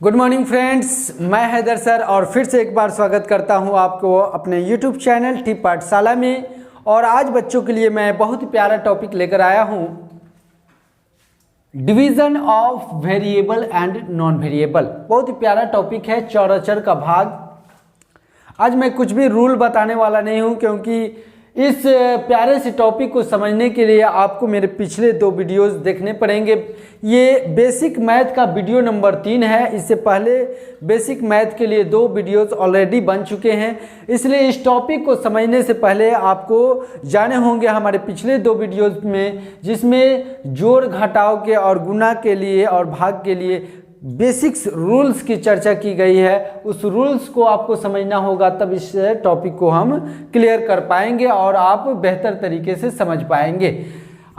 Good morning friends, मैं Haider sir और फिर से एक बार स्वागत करता हूं आपको अपने यूट्यूब चैनल टी पाठशाला में। और आज बच्चों के लिए मैं बहुत ही प्यारा टॉपिक लेकर आया हूं, division of variable and non variable. बहुत ही प्यारा टॉपिक है, चर अचर का भाग। आज मैं कुछ भी रूल बताने वाला नहीं हूं, क्योंकि इस प्यारे से टॉपिक को समझने के लिए आपको मेरे पिछले 2 वीडियोस देखने पड़ेंगे। ये बेसिक मैथ का वीडियो नंबर 3 है। इससे पहले बेसिक मैथ के लिए 2 वीडियोस ऑलरेडी बन चुके हैं। इसलिए इस टॉपिक को समझने से पहले आपको जाने होंगे हमारे पिछले 2 वीडियोस में, जिसमें जोड़ घटाव के और गुणा के लिए और भाग के लिए बेसिक्स रूल्स की चर्चा की गई है। उस रूल्स को आपको समझना होगा, तब इस टॉपिक को हम क्लियर कर पाएंगे और आप बेहतर तरीके से समझ पाएंगे।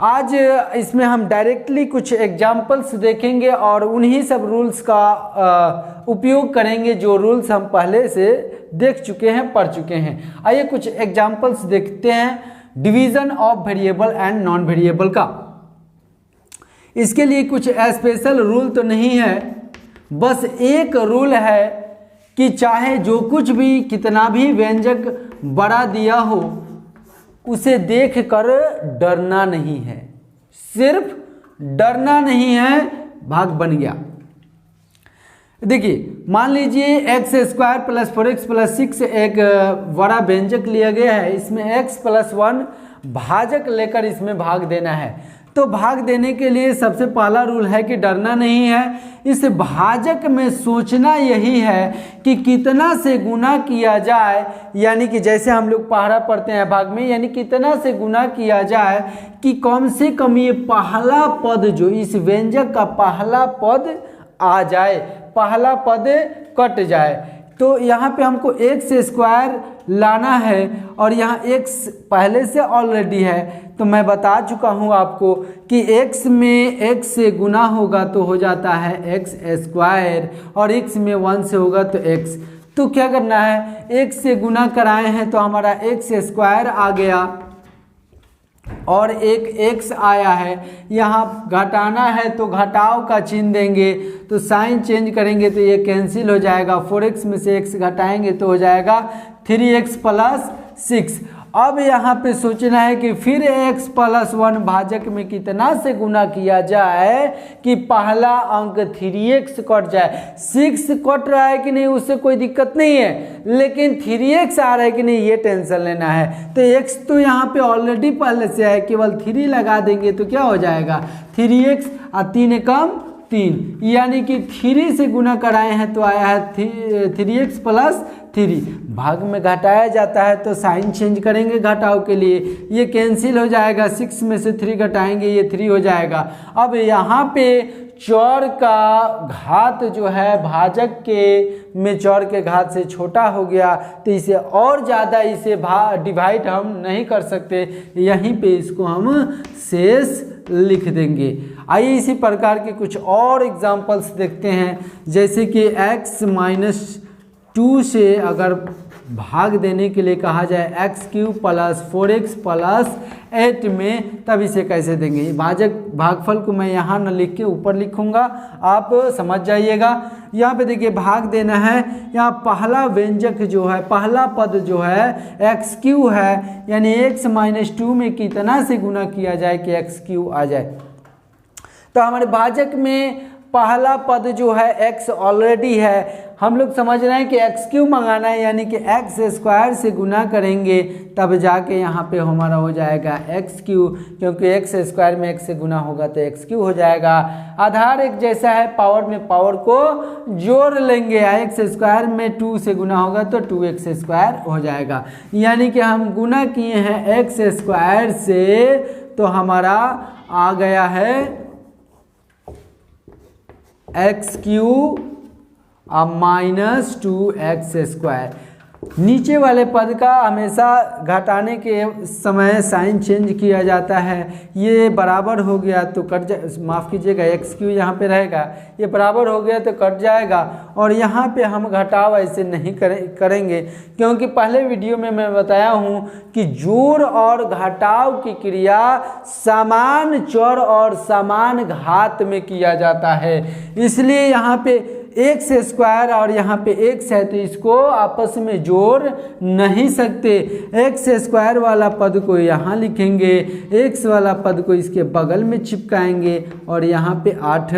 आज इसमें हम डायरेक्टली कुछ एग्जाम्पल्स देखेंगे और उन्हीं सब रूल्स का उपयोग करेंगे जो रूल्स हम पहले से देख चुके हैं, पढ़ चुके हैं। आइए कुछ एग्जाम्पल्स देखते हैं division of variable and non variable का। इसके लिए कुछ स्पेशल रूल तो नहीं है, बस एक रूल है कि चाहे जो कुछ भी कितना भी व्यंजक बड़ा दिया हो, उसे देखकर डरना नहीं है। सिर्फ डरना नहीं है, भाग बन गया। देखिए, मान लीजिए x² + 4x + 6 एक बड़ा व्यंजक लिया गया है। इसमें x + 1 भाजक लेकर इसमें भाग देना है। तो भाग देने के लिए सबसे पहला रूल है कि डरना नहीं है। इस भाजक में सोचना यही है कि कितना से गुना किया जाए, यानी कि जैसे हम लोग पहरा पढ़ते हैं भाग में, यानी कितना से गुना किया जाए कि कम से कम ये पहला पद जो इस व्यंजक का पहला पद आ जाए, पहला पद कट जाए। तो यहाँ पे हमको x² लाना है और यहाँ x पहले से ऑलरेडी है। तो मैं बता चुका हूँ आपको कि x में x से गुना होगा तो हो जाता है x² और x में 1 से होगा तो x। तो क्या करना है, x से गुना कराए हैं तो हमारा x² आ गया और एक x आया है। यहाँ घटाना है तो घटाव का चिन्ह देंगे, तो साइन चेंज करेंगे तो ये कैंसिल हो जाएगा। 4x में से x घटाएंगे तो हो जाएगा 3x + 6। अब यहाँ पे सोचना है कि फिर x + 1 भाजक में कितना से गुना किया जाए कि पहला अंक 3x कट जाए। 6 कट रहा है कि नहीं उससे कोई दिक्कत नहीं है, लेकिन 3x आ रहा है कि नहीं ये टेंशन लेना है। तो x तो यहाँ पे ऑलरेडी पहले से है, केवल 3 लगा देंगे तो क्या हो जाएगा 3x और 3 एकम 3, यानी कि 3 से गुना कराए हैं तो आया है 3x + 3। भाग में घटाया जाता है तो साइन चेंज करेंगे घटाव के लिए, ये कैंसिल हो जाएगा। 6 में से 3 घटाएंगे ये 3 हो जाएगा। अब यहाँ पे चौर का घात जो है भाजक के में चौर के घात से छोटा हो गया, तो इसे और ज़्यादा इसे डिवाइड हम नहीं कर सकते, यहीं पे इसको हम शेष लिख देंगे। आइए इसी प्रकार के कुछ और एग्जाम्पल्स देखते हैं। जैसे कि x - 2 से अगर भाग देने के लिए कहा जाए x³ + 4x + 8 में, तब इसे कैसे देंगे। भागफल को मैं यहाँ न लिख के ऊपर लिखूंगा, आप समझ जाइएगा। यहाँ पे देखिए भाग देना है, यहाँ पहला व्यंजक जो है, पहला पद जो है x³ है, यानी x - 2 में कितना से गुना किया जाए कि x³ आ जाए। तो हमारे भाजक में पहला पद जो है x ऑलरेडी है, हम लोग समझ रहे हैं कि x³ मंगाना है, यानी कि x² से गुना करेंगे तब जाके यहाँ पे हमारा हो जाएगा x³, क्योंकि x² में x से गुना होगा तो x³ हो जाएगा। आधार एक जैसा है, पावर में पावर को जोड़ लेंगे, x² में 2 से गुना होगा तो 2x² हो जाएगा। यानी कि हम गुना किए हैं x² से, तो हमारा आ गया है x³ - 2x²। नीचे वाले पद का हमेशा घटाने के समय साइन चेंज किया जाता है। ये बराबर हो गया तो कट जाए, माफ़ कीजिएगा x³ यहाँ पे रहेगा, ये बराबर हो गया तो कट जाएगा। और यहाँ पे हम घटाव ऐसे नहीं करेंगे, क्योंकि पहले वीडियो में मैं बताया हूँ कि जोड़ और घटाव की क्रिया समान चर और समान घात में किया जाता है। इसलिए यहाँ पे एक्स स्क्वायर और यहाँ पे एक्स है तो इसको आपस में जोड़ नहीं सकते। एक्स स्क्वायर वाला पद को यहाँ लिखेंगे, एक्स वाला पद को इसके बगल में चिपकाएंगे और यहाँ पे 8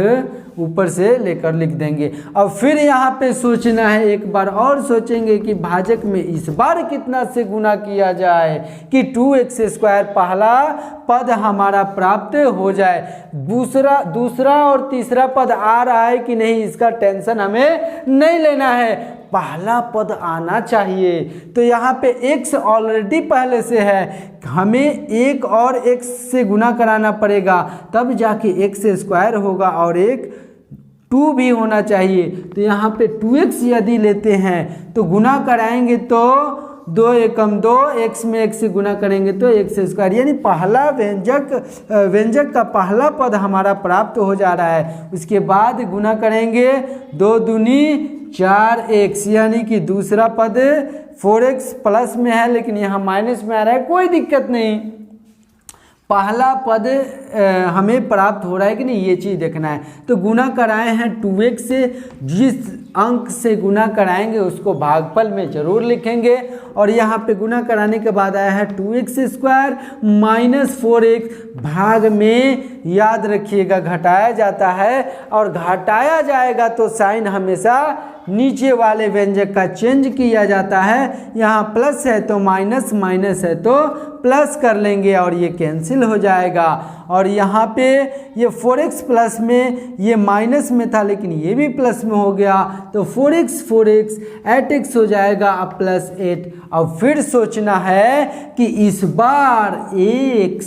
ऊपर से लेकर लिख देंगे। अब फिर यहाँ पे सोचना है, एक बार और सोचेंगे कि भाजक में इस बार कितना से गुना किया जाए कि 2x² पहला पद हमारा प्राप्त हो जाए। दूसरा और तीसरा पद आ रहा है कि नहीं, इसका टेंशन हमें नहीं लेना है, पहला पद आना चाहिए। तो यहाँ पे x ऑलरेडी पहले से है, हमें एक और x से गुना कराना पड़ेगा तब जाके x² होगा और एक 2 भी होना चाहिए। तो यहाँ पे 2x यदि लेते हैं तो गुना कराएंगे तो 2 एकम 2, x में x से गुना करेंगे तो x², यानी पहला व्यंजक का पहला पद हमारा प्राप्त हो जा रहा है। उसके बाद गुना करेंगे 2 दूनी 4x, यानी कि दूसरा पद 4x प्लस में है लेकिन यहाँ माइनस में आ रहा है, कोई दिक्कत नहीं, पहला पद हमें प्राप्त हो रहा है कि नहीं, ये चीज़ देखना है। तो गुना कराए हैं 2x से, जिस अंक से गुना कराएंगे उसको भागफल में जरूर लिखेंगे। और यहाँ पे गुना कराने के बाद आया है 2x² माइनस 4x, भाग में याद रखिएगा घटाया जाता है और घटाया जाएगा तो साइन हमेशा नीचे वाले व्यंजक का चेंज किया जाता है। यहाँ प्लस है तो माइनस, माइनस है तो प्लस कर लेंगे और ये कैंसिल हो जाएगा। और यहाँ पे ये 4x प्लस में, ये माइनस में था लेकिन ये भी प्लस में हो गया तो 4x 8x हो जाएगा अब प्लस 8। अब फिर सोचना है कि इस बार x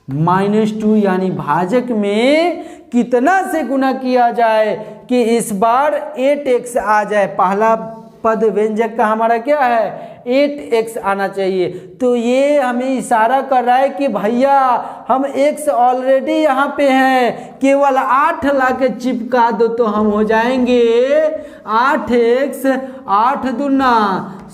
-2 यानी भाजक में कितना से गुना किया जाए कि इस बार 8x आ जाए। पहला पद व्यंजक का हमारा क्या है, 8x आना चाहिए। तो ये हमें इशारा कर रहा है कि भैया हम x ऑलरेडी यहाँ पे हैं, केवल 8 ला के चिपका दो तो हम हो जाएंगे 8x, 8 दूना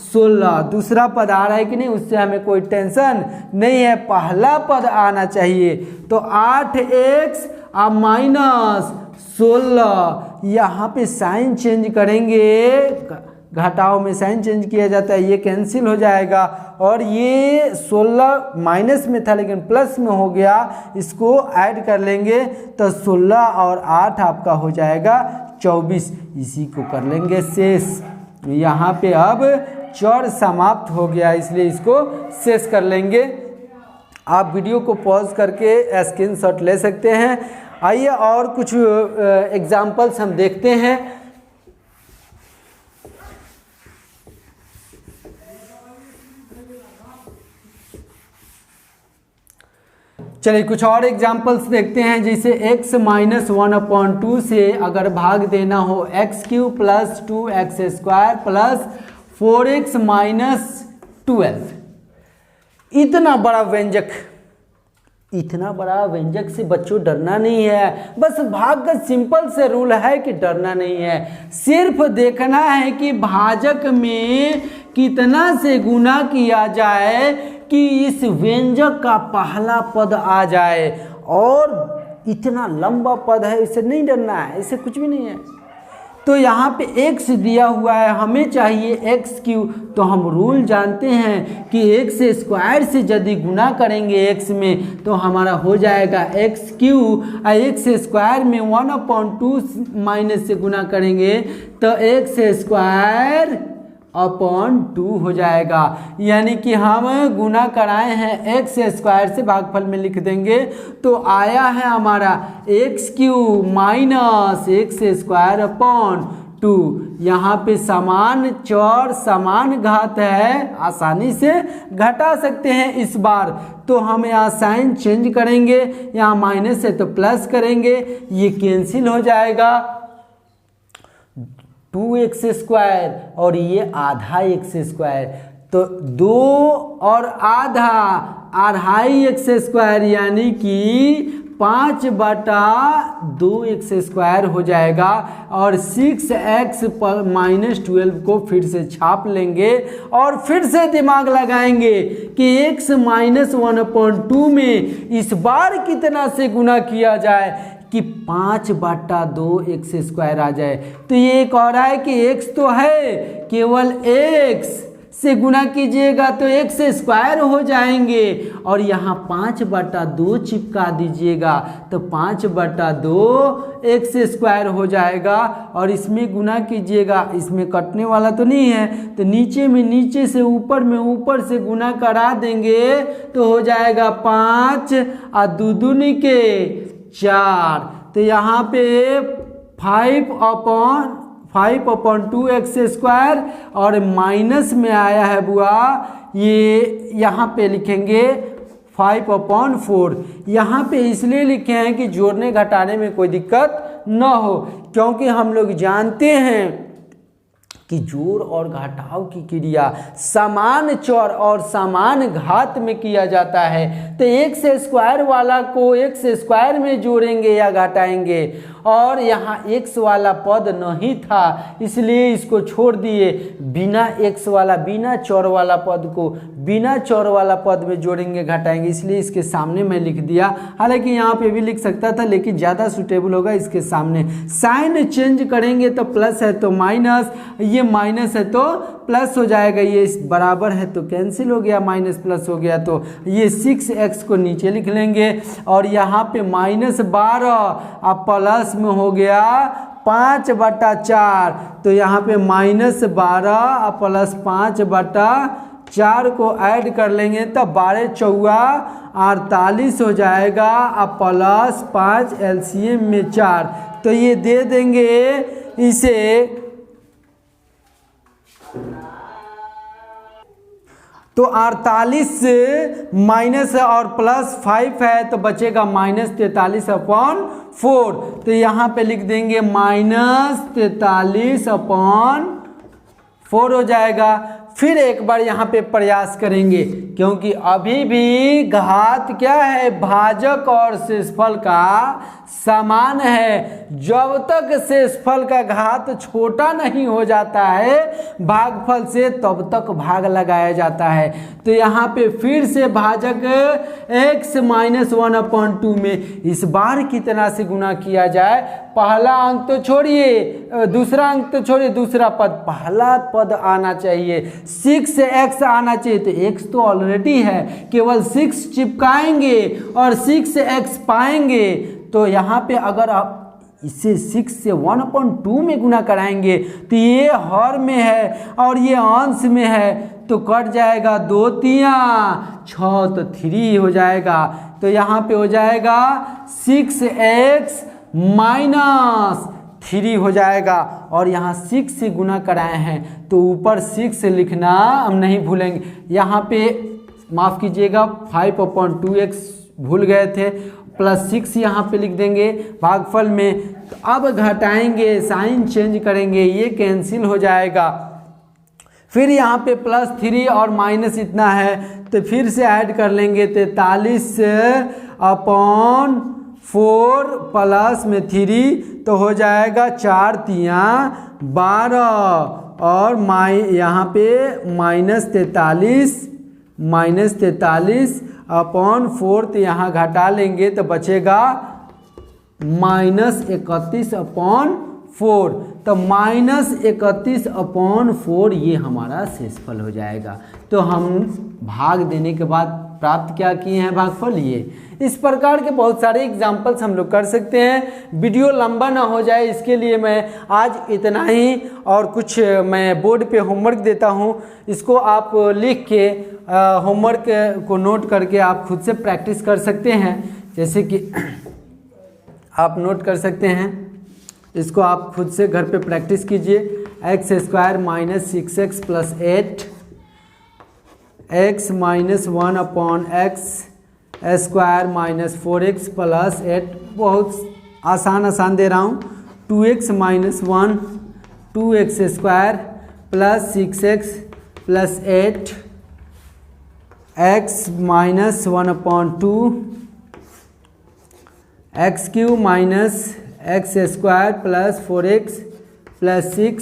16। दूसरा पद आ रहा है कि नहीं, उससे हमें कोई टेंशन नहीं है, पहला पद आना चाहिए। तो 8x और माइनस 16, यहाँ पे साइन चेंज करेंगे, घटाव में साइन चेंज किया जाता है, ये कैंसिल हो जाएगा। और ये 16 माइनस में था लेकिन प्लस में हो गया, इसको ऐड कर लेंगे तो 16 और 8 आपका हो जाएगा 24। इसी को कर लेंगे शेष। यहाँ पे अब चौर समाप्त हो गया इसलिए इसको शेष कर लेंगे। आप वीडियो को पॉज करके स्क्रीनशॉट ले सकते हैं। आइए और कुछ एग्जाम्पल्स हम देखते हैं। चलिए कुछ और एग्जाम्पल्स देखते हैं। जैसे x -1/2 से अगर भाग देना हो x³ + 2x² + 4x - 12, इतना बड़ा व्यंजक से बच्चों डरना नहीं है। बस भाग का सिंपल से रूल है कि डरना नहीं है, सिर्फ देखना है कि भाजक में कितना से गुना किया जाए कि इस व्यंजक का पहला पद आ जाए। और इतना लंबा पद है, इसे नहीं डरना है, इसे कुछ भी नहीं है। तो यहाँ पे x दिया हुआ है, हमें चाहिए x³। तो हम रूल जानते हैं कि x² से यदि गुना करेंगे x में तो हमारा हो जाएगा x³ और x² में 1/2 माइनस से गुना करेंगे तो x²/2 हो जाएगा। यानी कि हम गुना कराए हैं x² से, भागफल में लिख देंगे तो आया है हमारा x³ माइनस x²/2। यहाँ पे समान चौर समान घात है, आसानी से घटा सकते हैं इस बार। तो हम यहाँ साइन चेंज करेंगे, यहाँ माइनस है तो प्लस करेंगे, ये कैंसिल हो जाएगा 2x² और ये आधा x²। तो 2 और आधा 2.5x² यानी कि 5/2x² हो जाएगा। और 6x - 12 को फिर से छाप लेंगे और फिर से दिमाग लगाएंगे कि x - 1/2 में इस बार कितना से गुना किया जाए कि 5/2 एक्स स्क्वायर आ जाए। तो ये एक और है कि एक्स तो है, केवल एक्स से गुना कीजिएगा तो एक्स स्क्वायर हो जाएंगे, और यहाँ 5/2 चिपका दीजिएगा तो 5/2 एक्स स्क्वायर हो जाएगा, और इसमें गुना कीजिएगा, इसमें कटने वाला तो नहीं है, तो नीचे में नीचे से ऊपर में ऊपर से गुना करा देंगे तो हो जाएगा 5 और 2 दूनी के 4। तो यहाँ पे 5/2 एक्स स्क्वायर, और माइनस में आया है बुआ, ये यहाँ पे लिखेंगे 5/4। यहाँ पे इसलिए लिखे हैं कि जोड़ने घटाने में कोई दिक्कत न हो, क्योंकि हम लोग जानते हैं कि जोड़ और घटाव की क्रिया समान चर और समान घात में किया जाता है। तो एक्स स्क्वायर वाला को एक्स स्क्वायर में जोड़ेंगे या घटाएंगे, और यहाँ एक्स वाला पद नहीं था इसलिए इसको छोड़ दिए, बिना एक्स वाला बिना चर वाला पद को बिना चर वाला पद में जोड़ेंगे घटाएंगे, इसलिए इसके सामने मैं लिख दिया। हालांकि यहाँ पे भी लिख सकता था लेकिन ज़्यादा सूटेबल होगा इसके सामने। साइन चेंज करेंगे तो प्लस है तो माइनस, ये माइनस है तो प्लस हो जाएगा, ये बराबर है तो कैंसिल हो गया, माइनस प्लस हो गया, तो ये 6x को नीचे लिख लेंगे, और यहाँ पे -12 अब प्लस में हो गया 5/4, तो यहाँ पे -12 और प्लस 5/4 को ऐड कर लेंगे तो 12 चौआ 48 हो जाएगा, और प्लस 5 LCM में 4, तो ये दे देंगे इसे, तो 48 माइनस और प्लस 5 है तो बचेगा -43/4, तो यहाँ पे लिख देंगे -43/4 हो जाएगा। फिर एक बार यहाँ पे प्रयास करेंगे, क्योंकि अभी भी घात क्या है, भाजक और शेषफल का समान है। जब तक शेषफल का घात छोटा नहीं हो जाता है भागफल से तब तक भाग लगाया जाता है। तो यहाँ पे फिर से भाजक x - 1/2 में इस बार कितना से गुना किया जाए, पहला अंक तो छोड़िए, दूसरा अंक तो छोड़िए, दूसरा पद, पहला पद आना चाहिए, 6x आना चाहिए, तो x तो ऑलरेडी है, केवल 6 चिपकाएंगे और 6x पाएंगे। तो यहाँ पे अगर आप इसे 6 से 1/2 में गुना कराएंगे तो ये हर में है और ये अंश में है, तो कट जाएगा 2 तिया 6, तो 3 हो जाएगा। तो यहाँ पे हो जाएगा 6x - 3 हो जाएगा, और यहाँ 6 से गुना कराए हैं तो ऊपर 6 लिखना हम नहीं भूलेंगे। यहाँ पे माफ़ कीजिएगा 5/2x भूल गए थे, प्लस 6 यहाँ पे लिख देंगे भागफल में। तो अब घटाएंगे, साइन चेंज करेंगे, ये कैंसिल हो जाएगा। फिर यहाँ पे +3 और माइनस इतना है तो फिर से ऐड कर लेंगे, 43/4 प्लस में 3 तो हो जाएगा 4 तिया 12, और यहाँ पे -43/4 तो यहाँ घटा लेंगे तो बचेगा -31/4, तो -31/4 ये हमारा शेषफल हो जाएगा। तो हम भाग देने के बाद प्राप्त क्या किए हैं, भागफल। ये इस प्रकार के बहुत सारे एग्जाम्पल्स हम लोग कर सकते हैं। वीडियो लंबा ना हो जाए इसके लिए मैं आज इतना ही, और कुछ मैं बोर्ड पे होमवर्क देता हूँ, इसको आप लिख के होमवर्क को नोट करके आप खुद से प्रैक्टिस कर सकते हैं। जैसे कि आप नोट कर सकते हैं, इसको आप खुद से घर पे प्रैक्टिस कीजिए। x² - 6x + 8, x - 1/x² - 4x + 8, बहुत आसान दे रहा हूँ। 2x - 1 2x² + 6x + 8, x - 1/2 x³ - x² + 4x + 6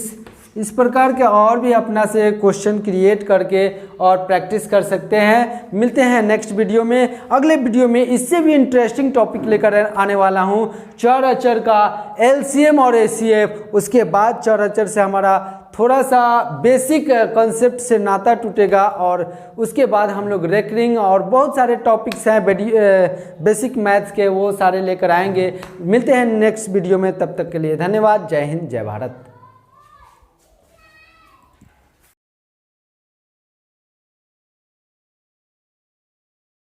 इस प्रकार के और भी अपना से क्वेश्चन क्रिएट करके और प्रैक्टिस कर सकते हैं। मिलते हैं नेक्स्ट वीडियो में। अगले वीडियो में इससे भी इंटरेस्टिंग टॉपिक लेकर आने वाला हूँ, चर अचर का एलसीएम और एचसीएफ। उसके बाद चर अचर से हमारा थोड़ा सा बेसिक कॉन्सेप्ट से नाता टूटेगा और उसके बाद हम लोग रेकरिंग और बहुत सारे टॉपिक्स हैं बेसिक मैथ्स के, वो सारे लेकर आएंगे। मिलते हैं नेक्स्ट वीडियो में, तब तक के लिए धन्यवाद। जय हिंद, जय भारत।